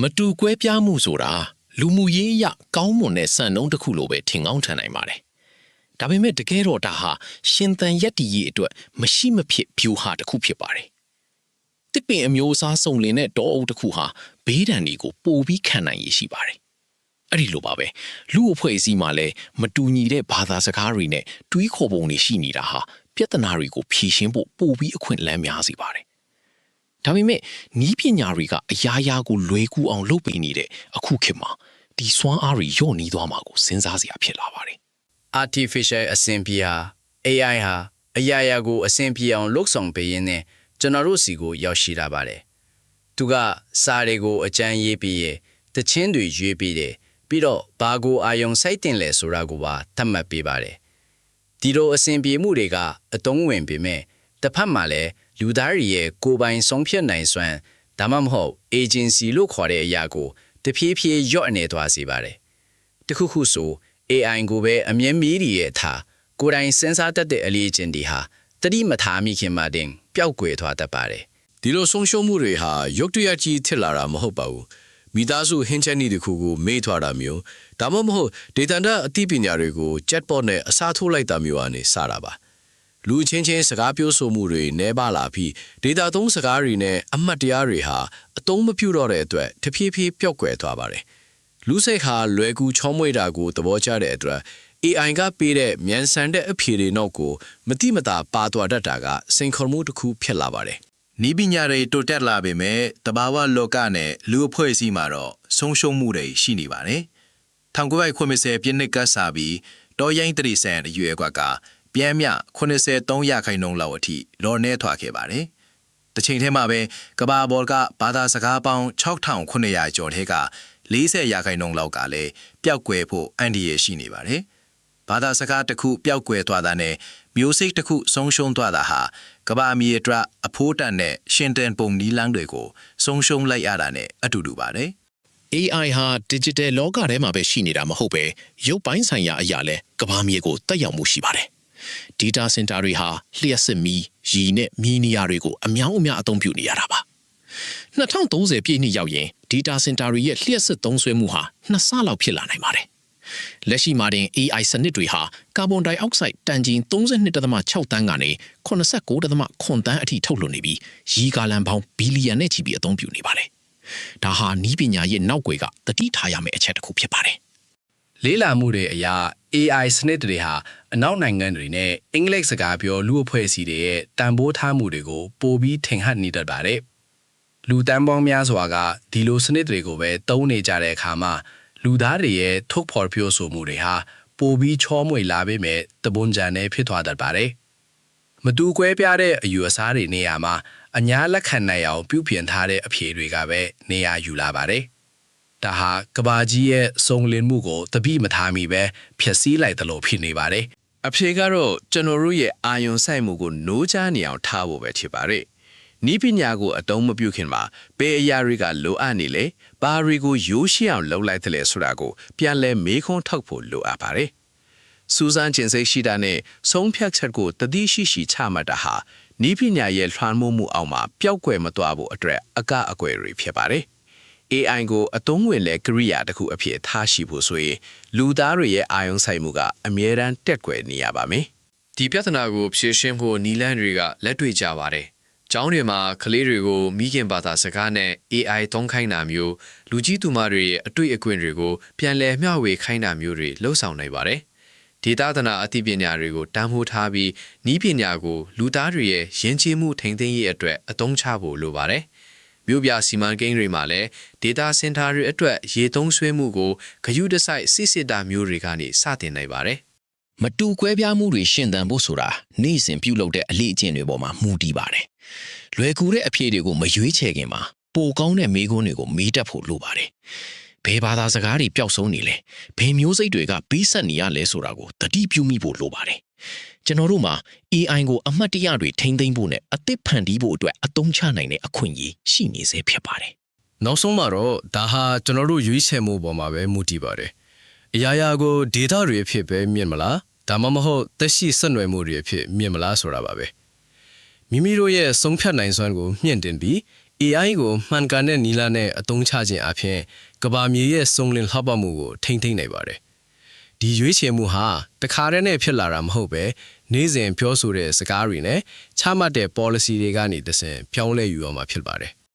မတူကွဲပြားမှုဆိုတာလူမှုရေးအရကောင်းမွန်တဲ့စံနှုန်းတစ်ခုလိုပဲထင်ကောင်းထင်နိုင်ပါတယ်။ဒါပေမဲ့တကယ်တော့ဒါဟာရှင်သန်ရက်တည်ရေးအတွက်မရှိမဖြစ်ဖြူဟာတစ်ခုဖြစ်ပါတယ်။တစ်ပင်အမျိုးအစားစုံလင်တဲ့တောအုပ်တစ်ခုဟာဘေးဒဏ်တွေကိုပိုပြီးခံနိုင်ရရှိပါတယ်။အဲ့ဒီလိုပါပဲလူအဖွဲ့အစည်းမှာလည်းမတူညီတဲ့ဘာသာစကားတွေနဲ့တွေးခေါ်ပုံတွေရှိနေတာဟာပြဿနာတွေကိုဖြေရှင်းဖို့ပိုပြီးအခွင့်အလမ်းများစေပါတယ်။ဒါပေမဲ့နီးပညာတွေကအရာရာကိုလွယ်ကူအောင်လုပ်ပေးနေတဲ့အခုခေတ်မှာဒီစွမ်းအားတွေညှော့နီးသွားမှာကိုစဉ်းစားစရာဖြစ်လာပါတယ်။ Artificial အဆင်ပြေဟာ AI ဟာအရာရာကိုအဆင်ပြေအောင်လုပ်ဆောင်ပေးရင်းနဲ့ကျွန်တော်တို့စီကိုရောက်ရှိလာပါတယ်။သူကစာတွေကိုအကြမ်းရေးပြီးရတချင်းတွေရွေးပြီးတယ်ပြီးတော့ဘာကိုအာယုံစိုက်တင်လဲဆိုတာကိုပါသတ်မှတ်ပေးပါတယ်။ဒီလိုအဆင်ပြေမှုတွေကအတုံးဝင်ပေမဲ့တစ်ဖက်မှာလည်းလူသားတွေရဲ့ကိုယ်ပိုင်ဆုံးဖြတ်နိုင်စွမ်းဒါမှမဟုတ် agency လို့ခေါ်တဲ့အရာကိုတဖြည်းဖြည်းညှော့အနေသွားစေပါတယ်။တခုခုဆို AI ကိုပဲအမြဲမီးရရဲ့ထားကိုယ်တိုင်စဉ်းစားတတ်တဲ့အလေးအကျင့်တွေဟာတတိမထားမိခင်မှတင်ပျောက်ကွယ်သွားတတ်ပါတယ်။ဒီလိုဆုံးရှုံးမှုတွေဟာရုတ်တရက်ကြီးဖြစ်လာတာမဟုတ်ပါဘူး။မိသားစုဟင်းချက်နည်းတစ်ခုကိုမေ့ထွားတာမျိုးဒါမှမဟုတ်ဒေတာအသိပညာတွေကို chatbot နဲ့အစားထိုးလိုက်တာမျိုးအနေစတာပါ။လူချင်းချင်းစကားပြောဆိုမှုတွေနှဲပါလာပြီးဒေတာသုံးစကားတွေနဲ့အမှတ်တရားတွေဟာအသုံးမပြုတော့တဲ့အတွက်တဖြည်းဖြည်းပျောက်ကွယ်သွားပါတယ်။လူစိတ်ဟာလွယ်ကူချောမွေ့တာကိုသဘောကျတဲ့အတွက် AI ကပေးတဲ့မြန်ဆန်တဲ့အဖြေတွေနောက်ကိုမတိမတာပါသွားတတ်တာကစိန်ခေါ်မှုတစ်ခုဖြစ်လာပါတယ်။နီးပညာတွေတိုးတက်လာပေမဲ့တဘာဝလောကနဲ့လူအဖွဲ့အစည်းမှာတော့ဆုံးရှုံးမှုတွေရှိနေပါတယ်။1990ပြည့်နှစ်ကစပြီးတောရိုင်းတရိစံအရွယ်ကပြင်းမြ83%လောက်အထိလော်နေထွာခဲ့ပါတယ်။တစ်ချိန်တည်းမှာပဲကမ္ဘာပေါ်ကဘာသာစကားပေါင်း6900ကျော်ထဲက40%လောက်ကလည်းပျောက်ကွယ်ဖို့အန္တရာယ်ရှိနေပါတယ်။ဘာသာစကားတစ်ခုပျောက်ကွယ်သွားတာနဲ့မျိုးစိတ်တစ်ခုဆုံးရှုံးသွားတာဟာကမ္ဘာမြေအတွက်အဖိုးတန်တဲ့ရှင်တန်ပုံနီးလန်းတွေကိုဆုံးရှုံးလိုက်ရတာနဲ့အတူတူပါတယ်။ AI ဟာ digital လောကထဲမှာပဲရှိနေတာမဟုတ်ပဲရုပ်ပိုင်းဆိုင်ရာအရာလဲကမ္ဘာမြေကိုတက်ရောက်မှုရှိပါတယ်။ data center တွေဟာလျှက်စစ်မီးရေနဲ့မီးနေရာတွေကိုအများအများအသုံးပြုနေရတာပါ။2030ပြည့်နှစ်ရောက်ရင် data center တွေရဲ့လျှက်စစ်သုံးစွဲမှုဟာ2ဆလောက်ဖြစ်လာနိုင်ပါတယ်။လက်ရှိမှာတင် AI စနစ်တွေဟာကာဗွန်ဒိုင်အောက်ဆိုက်တန်ချိန်32.6 တန်းကနေ89.7 တန်းအထိထုတ်လွှတ်နေပြီးရီဂါလန်ပေါင်းဘီလီယံနဲ့ချီပြီးအသုံးပြုနေပါတယ်။ဒါဟာနီးပညာရဲ့နောက်ွယ်ကတတိထားရမယ့်အချက်တစ်ခုဖြစ်ပါတယ်။လေးလာမှုတွေအရာ AI စနစ်တွေဟာအနောက်နိုင်ငံတွေနဲ့အင်္ဂလိပ်စကားပြောလူအဖွဲ့အစည်းတွေရဲ့တန်ဖိုးထားမှုတွေကိုပိုပြီးထင်ဟပ်နေတတ်ပါတယ်။လူတန်းပေါင်းများစွာကဒီလိုစနစ်တွေကိုပဲသုံးနေကြတဲ့အခါမှာလူသားတွေရဲ့ထုတ်ဖော်ပြောဆိုမှုတွေဟာပိုပြီးချောမွေလာပေမဲ့တပွန်ကြံနဲ့ဖြစ်သွားတတ်ပါတယ်။မတူကွဲပြားတဲ့အယူအဆတွေနေရာမှာအညာလက်ခံနိုင်အောင်ပြုပြင်ထားတဲ့အဖြေတွေကပဲနေရာယူလာပါတယ်။ဒါဟာကဘာကြီးရဲ့စုံလင်မှုကိုတပိမထားမိပဲဖျက်ဆီးလိုက်တယ်လို့ဖြစ်နေပါတယ်။အဖြေကတော့ကျွန်တော်တို့ရဲ့အာယုံစိုက်မှုကိုနိုးကြားနေအောင်ထားဖို့ပဲဖြစ်ပါတယ်။နီးပညာကိုအတုံးမပြုခင်မှာဘယ်အရာတွေကလိုအပ်နေလဲဘာတွေကိုရိုးရှင်းအောင်လုပ်လိုက်တယ်ဆိုတာကိုပြန်လဲမေးခွန်းထုတ်ဖို့လိုအပ်ပါတယ်။စူဇန်ကျင်စိတ်ရှိတာနဲ့ဆုံးဖြတ်ချက်ကိုတတိရှိရှိချမှတ်တာဟာနီးပညာရဲ့လွှမ်းမိုးမှုအောက်မှာပျောက်ကွယ်မသွားဖို့အတွက်အကအကွယ်တွေဖြစ်ပါတယ်။ AI ကိုအသုံးဝင်လဲကိရိယာတစ်ခုအဖြစ်ထားရှိဖို့ဆိုရင်လူသားတွေရဲ့အာယုံဆိုင်မှုကအမြဲတမ်းတက်ကွယ်နေရပါမယ်။ဒီပြဿနာကိုဖြေရှင်းဖို့နည်းလမ်းတွေကလက်တွေ့ကြပါတယ်။ကျောင်းတွေမှာကလေးတွေကိုမိခင်ဘာသာစကားနဲ့ AI သုံးခိုင်းတာမျိုးလူကြီးသူမတွေရဲ့အတွေ့အကြုံတွေကိုပြန်လည်မျှဝေခိုင်းတာမျိုးတွေလှုပ်ဆောင်နိုင်ပါတယ်။ဒေတာသနာအသိပညာတွေကိုတန်းဖိုးထားပြီးနည်းပညာကိုလူသားတွေရဲ့ယဉ်ကျေးမှုထိန်းသိမ်းရေးအတွက်အသုံးချဖို့လိုပါတယ်။မြို့ပြစီမံကိန်းတွေမှာလည်း data center တွေအတွက်ရေသုံးဆွဲမှုကိုဂရုတစိုက်စစ်စစ်တာမျိုးတွေကနေစတင်နိုင်ပါတယ်။မတူကွဲပြားမှုတွေရှင်သန်ဖို့ဆိုတာနေ့စဉ်ပြုလုပ်တဲ့အလေ့အကျင့်တွေပေါ်မှာမူတည်ပါတယ်။လွယ်ကူတဲ့အဖြေတွေကိုမရွေးချယ်ခင်မှာပိုကောင်းတဲ့မေးခွန်းတွေကိုမေးတတ်ဖို့လိုပါတယ်။ဘယ်ဘာသာစကားတွေပျောက်ဆုံးနေလဲဘယ်မျိုးစိတ်တွေကပြီးဆက်နေရလဲဆိုတာကိုသတိပြုမိဖို့လိုပါတယ်။ကျွန်တော်တို့မှာ AI ကိုအမှတ်တရတွေထိန်းသိမ်းဖို့နဲ့အသစ်ဖန်တီးဖို့အတွက်အသုံးချနိုင်တဲ့အခွင့်အရေးရှိနေစေဖြစ်ပါတယ်။နောက်ဆုံးမှာတော့ဒါဟာကျွန်တော်တို့ရွေးချယ်မှုပေါ်မှာပဲမူတည်ပါတယ်။အရာရာကို data တွေအဖြစ်ပဲမြင်မလားဒါမှမဟုတ်သက်ရှိဆက်နွယ်မှုတွေအဖြစ်မြင်မလားဆိုတာပါပဲ။မိမိတို့ရဲ့ဆုံးဖြတ်နိုင်စွမ်းကိုမြင့်တင်ပြီး AI ကိုမှန်ကန်တဲ့နည်းလမ်းနဲ့အသုံးချခြင်းအပြင်ကဘာမြေရဲ့စုံလင်လှပမှုကိုထိန်းသိမ်းနိုင်ပါတယ်။ဒီရွေးချယ်မှုဟာတခါတည်းနဲ့ဖြစ်လာတာမဟုတ်ပဲနေ့စဉ်ပြောဆိုတဲ့စကားတွေနဲ့ချမှတ်တဲ့ policy တွေကနေတဆင့်ပြောင်းလဲယူရမှာဖြစ်ပါတယ်။